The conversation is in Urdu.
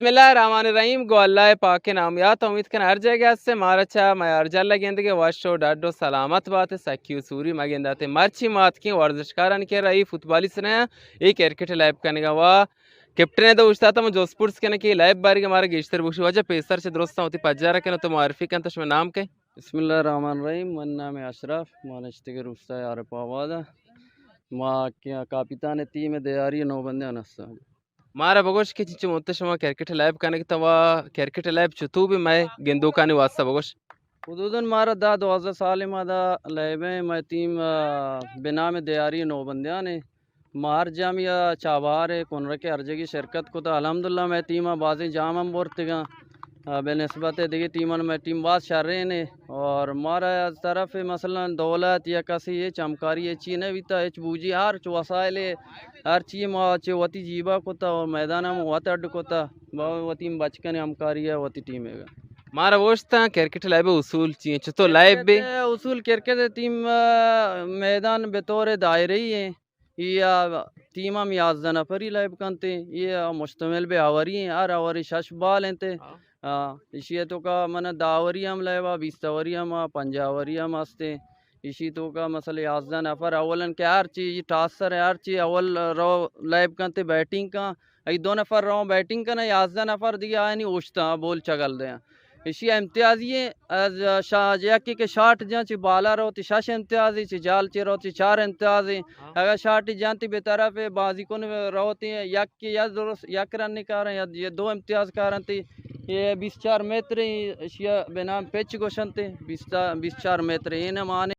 بسم اللہ الرحمن الرحیم گو اللہ پاک کے نامیات امید کن ہر جگہ سے مارچا میارجل لگندگے واشو ڈاڈو سلامت بات سکیو سوری مگنداتے مرچی مات کی ورزشکاران کے رہی فٹبالی سنے ایک کریکٹ لائب کرنے گا وا کیپٹن دو اشتا تھا جو سپورٹس کے کی لائب باری کے ہمارے گیشتر بوشی وجہ پیسر سے درست ہوتی پجارا کے تو معرفی کن تش میں نام کے بسم اللہ الرحمن الرحیم من نام اشرف مانشتے کے روستا یار پاوادا ما کاپیتان تیم دیاری نو بندے انسا مارا بگوش کے چنچ متش ما کریکٹ لائب کرنے کی تو کریکٹ لائب چتو بھی میں گندو کانی واسطہ بگوش حدوداً مارا دا 12 سال ما دا لعبیں میں تیم بنا میں دیاری نو بندیاں نے مار جامعہ چابار ہے کنر کے ارجگی شرکت کو تا الحمدللہ میں ٹیم بازی جام ہم بورتگا بے نسبت دیگی ٹیمن میں ٹیم باز شر رہے نے اور مارا طرف مثلا دولت یا کسی یہ چمکاری یہ چینے بھی تا اچ بوجی ہر چو وسائل ہر چیز ما چے وتی جیبا کو تا اور میدان میں وات اڈ کو تا وتی بچکن ہمکاری ہے وتی ٹیم ہے مارا ووشتا کرکٹ لائب اصول چیئے چتو لائب بھی اصول کرکٹ ٹیم میدان بطور دائرہی ہے یہ ٹیم ہم 11 نفری لائب کنتے یہ مشتمل بے آوری ہیں ہر آوری شش بال ہیں تے اسی تو کا من داوری ہم لائبا 20 آوری ہم 5 آوری ہم ہستے اسی تو کا مثلا 11 نفر اولن کے ہر چیز ٹاسر ہے ہر چیز اول رو لائب کنتے بیٹنگ کا ای 2 نفر رو بیٹنگ کا نا 11 نفر دیگه آئینی اوشتا بول چگل دیں اسی امتیازی یکی کے شاٹ جان چی بالا رو تی 6 امتیازی چی جال چی رو تی 4 امتیازی اگر شاٹ جانتی بے طرف بازی کن روتی ہیں یک رن نکارن یا یہ 2 امتیاز کارن تی یہ 24 میتر بنام پیچ گوشن تے 24 میتر این مانے